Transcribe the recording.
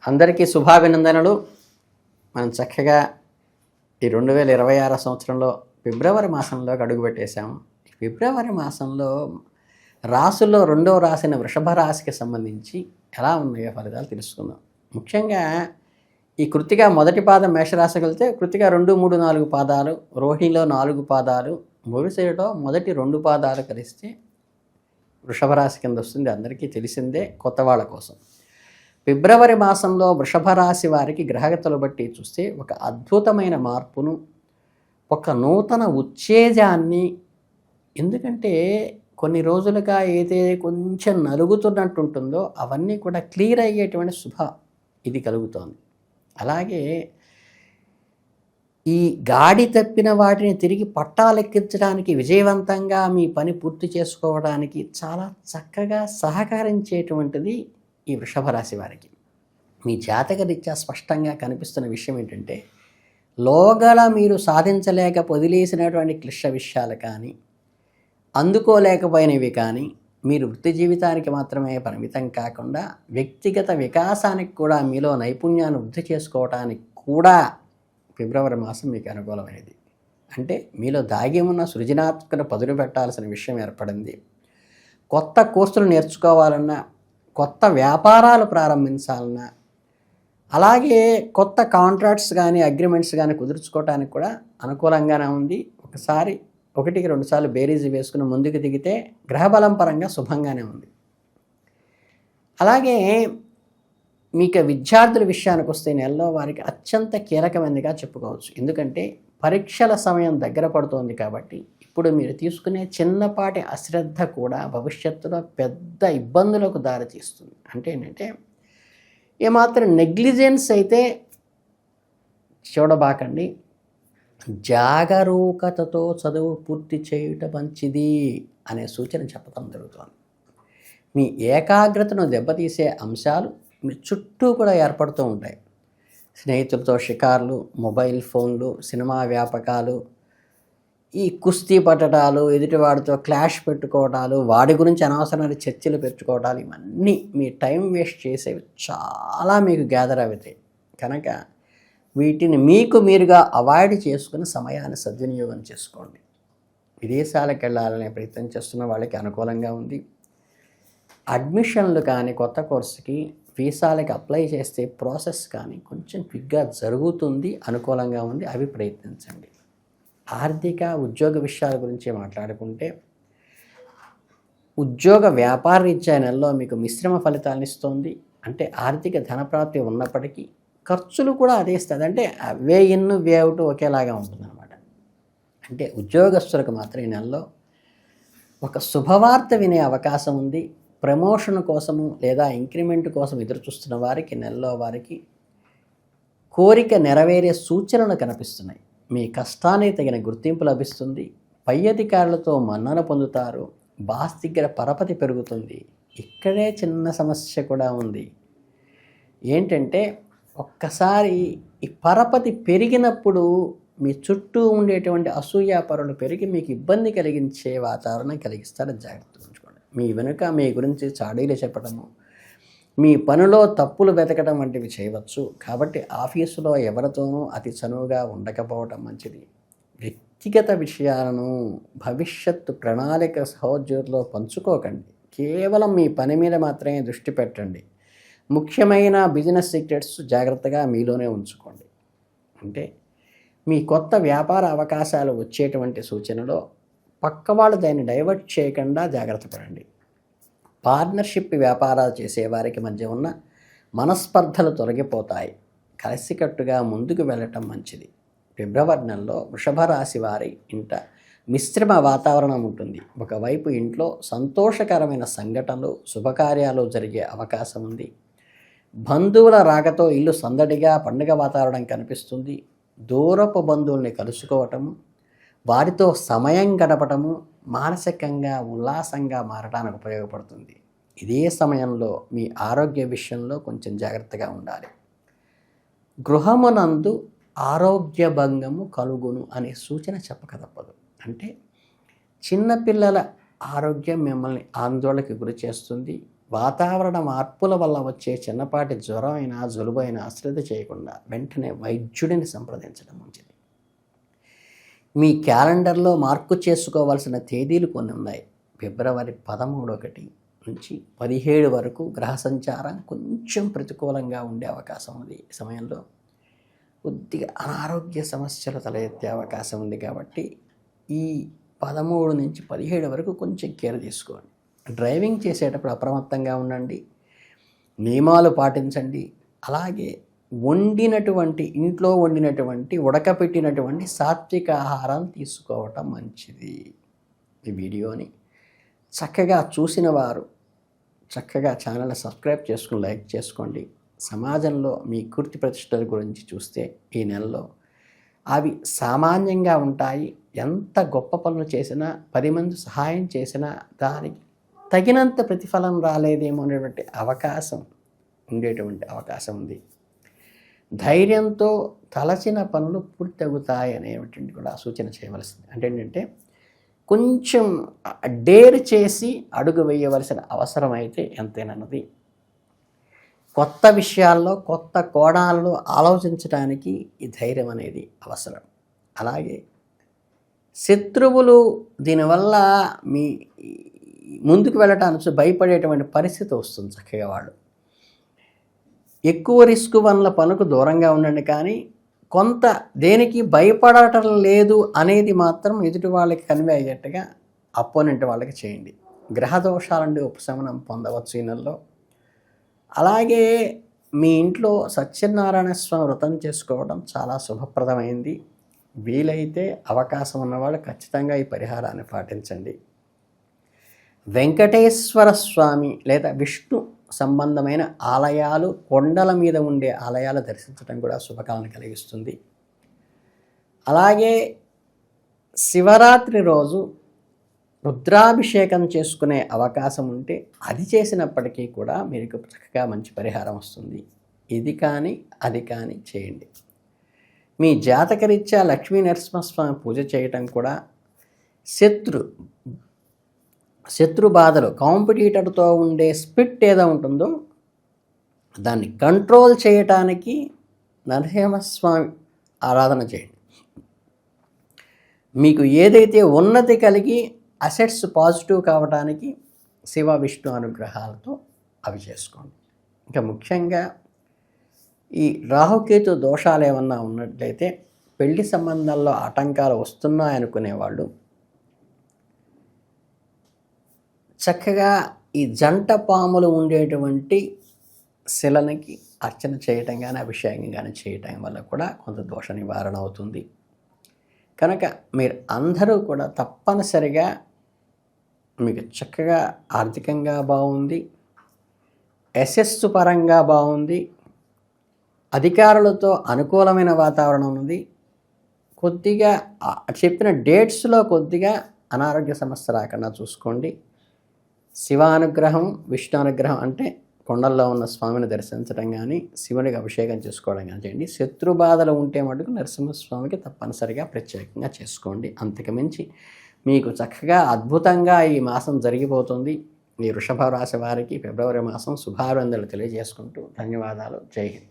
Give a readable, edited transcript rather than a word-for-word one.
అందరికీ శుభాభినందనలు. మనం చక్కగా ఈ 2026 సంవత్సరంలో ఫిబ్రవరి మాసంలోకి అడుగుపెట్టేశాము. ఈ ఫిబ్రవరి మాసంలో రాసుల్లో రెండవ రాశిన వృషభ రాశికి సంబంధించి ఎలా ఉన్నాయో ఫలితాలు తెలుసుకుందాం. ముఖ్యంగా ఈ కృత్తిక మొదటి పాదం మేషరాశికి వెళ్తే కృత్తిక 2, 3, 4 పాదాలు, రోహిణిలో 4 పాదాలు, మృగశిరలో మొదటి 2 పాదాలు కలిస్తే వృషభ రాశి కింద వస్తుంది. అందరికీ తెలిసిందే, కొత్త వాళ్ళ కోసం. ఫిబ్రవరి మాసంలో వృషభ రాశి వారికి గ్రహగతులు బట్టి చూస్తే ఒక అద్భుతమైన మార్పును, ఒక నూతన ఉత్తేజాన్ని, ఎందుకంటే కొన్ని రోజులుగా ఏదైతే కొంచెం నలుగుతున్నట్టు ఉంటుందో అవన్నీ కూడా క్లియర్ అయ్యేటువంటి శుభ ఇది కలుగుతోంది. అలాగే ఈ గాడి తప్పిన వాటిని తిరిగి పట్టాలెక్కించడానికి, విజయవంతంగా మీ పని పూర్తి చేసుకోవడానికి చాలా చక్కగా సహకరించేటువంటిది ఈ వృషభ రాశి వారికి. మీ జాతక రీత్యా స్పష్టంగా కనిపిస్తున్న విషయం ఏంటంటే, లోగల మీరు సాధించలేక వదిలేసినటువంటి క్లిష్ట విషయాలు కానీ, అందుకోలేకపోయినవి కానీ, మీరు వృత్తి జీవితానికి మాత్రమే పరిమితం కాకుండా వ్యక్తిగత వికాసానికి కూడా, మీలో నైపుణ్యాన్ని వృద్ధి చేసుకోవడానికి కూడా ఫిబ్రవరి మాసం మీకు అనుకూలమైనది. అంటే మీలో దాగి ఉన్న సృజనాత్మకత పదును పెట్టాల్సిన విషయం ఏర్పడింది. కొత్త కోర్సులు నేర్చుకోవాలన్నా, కొత్త వ్యాపారాలు ప్రారంభించాలన్నా, అలాగే కొత్త కాంట్రాక్ట్స్ కానీ అగ్రిమెంట్స్ కానీ కుదుర్చుకోవడానికి కూడా అనుకూలంగానే ఉంది. ఒకసారి 1-2 సార్లు బేరీజు వేసుకుని ముందుకు దిగితే గ్రహబలం పరంగా శుభంగానే ఉంది. అలాగే మీకు విద్యార్థుల విషయానికి వస్తే నెలలో వారికి అత్యంత కీలకమైనదిగా చెప్పుకోవచ్చు. ఎందుకంటే పరీక్షల సమయం దగ్గర పడుతోంది కాబట్టి ఇప్పుడు మీరు తీసుకునే చిన్నపాటి అశ్రద్ధ కూడా భవిష్యత్తులో పెద్ద ఇబ్బందులకు దారితీస్తుంది. అంటే ఏంటంటే ఏమాత్రం నెగ్లిజెన్స్ అయితే చూడబాకండి. జాగరూకతతో చదువు పూర్తి చేయటం మంచిది అనే సూచన చెప్పడం జరుగుతుంది. మీ ఏకాగ్రతను దెబ్బతీసే అంశాలు మీ చుట్టూ కూడా ఏర్పడుతూ ఉంటాయి. స్నేహితులతో షికార్లు, మొబైల్ ఫోన్లు, సినిమా వ్యాపకాలు, ఈ కుస్తీ పట్టడాలు, ఎదుటివాడితో క్లాష్ పెట్టుకోవడాలు, వాడి గురించి అనవసరమైన చర్చలు పెట్టుకోవడాలు, ఇవన్నీ మీ టైం వేస్ట్ చేసేవి చాలా మీకు గ్యాదర్ అవుతాయి. కనుక వీటిని మీకు మీరుగా అవాయిడ్ చేసుకుని సమయాన్ని సద్వినియోగం చేసుకోండి. విదేశాలకు వెళ్ళాలనే ప్రయత్నం చేస్తున్న వాళ్ళకి అనుకూలంగా ఉంది. అడ్మిషన్లు కానీ కొత్త కోర్సుకి వీసాలకి అప్లై చేస్తే ప్రాసెస్ కానీ కొంచెం క్విక్గా జరుగుతుంది, అనుకూలంగా ఉంది. అవి ప్రయత్నించండి. ఆర్థిక ఉద్యోగ విషయాల గురించి మాట్లాడుకుంటే ఉద్యోగ వ్యాపార రీత్యా నెలలో మీకు మిశ్రమ ఫలితాలను ఇస్తుంది. అంటే ఆర్థిక ధనప్రాప్తి ఉన్నప్పటికీ ఖర్చులు కూడా అదే ఇస్తుంది. అంటే వే ఇన్ వే అవుట్ ఒకేలాగా ఉంటుందన్నమాట. అంటే ఉద్యోగస్తులకు మాత్రం ఈ నెలలో ఒక శుభవార్త వినే అవకాశం ఉంది. ప్రమోషన్ కోసము లేదా ఇంక్రిమెంట్ కోసం ఎదురు చూస్తున్న వారికి నెలలో వారికి కోరిక నెరవేరే సూచనలు కనిపిస్తున్నాయి. మీ కష్టానికి తగిన గుర్తింపు లభిస్తుంది. పై అధికారులతో మన్నన పొందుతారు. బాస్ దగ్గర పరపతి పెరుగుతుంది. ఇక్కడే చిన్న సమస్య కూడా ఉంది. ఏంటంటే ఒక్కసారి ఈ పరపతి పెరిగినప్పుడు మీ చుట్టూ ఉండేటువంటి అసూయాపరులు పెరిగి మీకు ఇబ్బంది కలిగించే వాతావరణం కలిగిస్తారని జాగ్రత్తగా ఉంచుకోండి. మీ వెనుక మీ గురించి చాడీలు చెప్పడము, మీ పనిలో తప్పులు వెతకడం వంటివి చేయవచ్చు. కాబట్టి ఆఫీసులో ఎవరితోనూ అతి చనువుగా ఉండకపోవటం మంచిది. వ్యక్తిగత విషయాలను భవిష్యత్తు ప్రణాళిక సహోద్యోగులతో పంచుకోకండి. కేవలం మీ పని మీద మాత్రమే దృష్టి పెట్టండి. ముఖ్యమైన బిజినెస్ సీక్రెట్స్ జాగ్రత్తగా మీలోనే ఉంచుకోండి. అంటే మీ కొత్త వ్యాపార అవకాశాలు వచ్చేటువంటి సూచనలో పక్క వాళ్ళు దాన్ని డైవర్ట్ చేయకుండా జాగ్రత్త పడండి. పార్ట్నర్షిప్ వ్యాపారాలు చేసేవారికి మధ్య ఉన్న మనస్పర్ధలు తొలగిపోతాయి. కలిసికట్టుగా ముందుకు వెళ్ళటం మంచిది. ఫిబ్రవరి నెలలో వృషభ రాశి వారి ఇంట మిశ్రమ వాతావరణం ఉంటుంది. ఒకవైపు ఇంట్లో సంతోషకరమైన సంఘటనలు, శుభకార్యాలు జరిగే అవకాశం ఉంది. బంధువుల రాకతో ఇల్లు సందడిగా పండుగ వాతావరణం కనిపిస్తుంది. దూరపు బంధువుల్ని కలుసుకోవటము, వారితో సమయం గడపటము మానసికంగా ఉల్లాసంగా మారడానికి ఉపయోగపడుతుంది. ఇదే సమయంలో మీ ఆరోగ్య విషయంలో కొంచెం జాగ్రత్తగా ఉండాలి. గృహమునందు ఆరోగ్య భంగము కలుగును అనే సూచన చెప్పక తప్పదు. అంటే చిన్నపిల్లల ఆరోగ్యం మిమ్మల్ని ఆందోళనకి గురి చేస్తుంది. వాతావరణ మార్పుల వల్ల వచ్చే చిన్నపాటి జ్వరం అయినా జలుబు అయినా అశ్రద్ధ చేయకుండా వెంటనే వైద్యుడిని సంప్రదించడం మంచిది. మీ క్యాలెండర్లో మార్కు చేసుకోవాల్సిన తేదీలు కొన్ని ఉన్నాయి. ఫిబ్రవరి 13 నుంచి 17 వరకు గ్రహ సంచారం కొంచెం ప్రతికూలంగా ఉండే అవకాశం ఉంది. ఈ సమయంలో కొద్దిగా అనారోగ్య సమస్యలు తలెత్తే అవకాశం ఉంది. కాబట్టి ఈ 13 నుంచి 17 వరకు కొంచెం కేర్ తీసుకోండి. డ్రైవింగ్ చేసేటప్పుడు అప్రమత్తంగా ఉండండి, నియమాలు పాటించండి. అలాగే ఇంట్లో వండినటువంటి ఉడకపెట్టినటువంటి సాత్విక ఆహారం తీసుకోవటం మంచిది. ఈ వీడియోని చక్కగా చూసిన వారు చక్కగా ఛానల్ని సబ్స్క్రైబ్ చేసుకుని లైక్ చేసుకోండి. సమాజంలో మీ కీర్తి ప్రతిష్టల గురించి చూస్తే ఈ నెలలో అవి సామాన్యంగా ఉంటాయి. ఎంత గొప్ప పనులు చేసినా 10 మంది సహాయం చేసినా దానికి తగినంత ప్రతిఫలం రాలేదేమో అనేటువంటి ఉండేటువంటి అవకాశం ఉంది. ధైర్యంతో తలచిన పనులు పూర్తవుతాయి అనేటువంటి కూడా సూచన చేయవలసింది. అంటే ఏంటంటే కొంచెం డేర్ చేసి అడుగు వేయవలసిన అవసరం అయితే ఎంతైనది. కొత్త విషయాల్లో కొత్త కోణాలను ఆలోచించడానికి ఈ ధైర్యం అనేది అవసరం. అలాగే శత్రువులు దీనివల్ల మీ ముందుకు వెళ్ళటానికి భయపడేటువంటి పరిస్థితి వస్తుంది. చక్కగా వాళ్ళు ఎక్కువ రిస్క్ వల్ల పనులకు దూరంగా ఉండండి, కానీ కొంత దేనికి భయపడటం లేదు అనేది మాత్రం ఎదుటి వాళ్ళకి కన్వే అయ్యేట్టుగా అపోనెంట్ వాళ్ళకి చేయండి. గ్రహ దోషాల నుండి ఉపశమనం పొందవచ్చు ఈ నెలలో. అలాగే మీ ఇంట్లో సత్యనారాయణ స్వామి వ్రతం చేసుకోవడం చాలా శుభప్రదమైంది. వీలైతే అవకాశం ఉన్నవాళ్ళు ఖచ్చితంగా ఈ పరిహారాన్ని పాటించండి. వెంకటేశ్వర స్వామి లేదా విష్ణు సంబంధమైన ఆలయాలు, కొండల మీద ఉండే ఆలయాలు దర్శించడం కూడా శుభకాలను కలిగిస్తుంది. అలాగే శివరాత్రి రోజు రుద్రాభిషేకం చేసుకునే అవకాశం ఉంటే అది చేసినప్పటికీ కూడా మీకు చక్కగా మంచి పరిహారం వస్తుంది. ఇది కానీ అది కానీ చేయండి. మీ జాతకరీత్యా లక్ష్మీ నరసింహస్వామి పూజ చేయటం కూడా శత్రు బాధలు, కాంపిటీటర్తో ఉండే స్పిట్ ఏదో ఉంటుందో దాన్ని కంట్రోల్ చేయటానికి నరసింహస్వామి ఆరాధన చేయండి. మీకు ఏదైతే ఉన్నతి కలిగి అసెట్స్ పాజిటివ్ కావడానికి శివ విష్ణు అనుగ్రహాలతో అవి చేసుకోండి. ఇంకా ముఖ్యంగా ఈ రాహుకేతు దోషాలు ఏమన్నా ఉన్నట్లయితే పెళ్లి సంబంధాల్లో ఆటంకాలు వస్తున్నాయనుకునేవాళ్ళు చక్కగా ఈ జంట పాములు ఉండేటువంటి శిలనికి అర్చన చేయటం కానీ అభిషేకం కానీ చేయటం వల్ల కూడా కొంత దోష నివారణ అవుతుంది. కనుక మీరు అందరూ కూడా తప్పనిసరిగా మీకు చక్కగా ఆర్థికంగా బాగుంది, యశస్సు పరంగా బాగుంది, అధికారులతో అనుకూలమైన వాతావరణం ఉంది. కొద్దిగా చెప్పిన డేట్స్లో కొద్దిగా అనారోగ్య సమస్య రాకుండా చూసుకోండి. శివానుగ్రహం, విష్ణు అనుగ్రహం అంటే కొండల్లో ఉన్న స్వామిని దర్శించడం కానీ శివునికి అభిషేకం చేసుకోవడం కానీ చేయండి. శత్రు బాధలు ఉంటే మటుకు నరసింహస్వామికి తప్పనిసరిగా ప్రత్యేకంగా చేసుకోండి. అంతకుమించి మీకు చక్కగా అద్భుతంగా ఈ మాసం జరిగిపోతుంది. ఈ వృషభ రాశి వారికి ఫిబ్రవరి మాసం శుభాభినందనలు తెలియజేసుకుంటూ ధన్యవాదాలు. జై హింద్.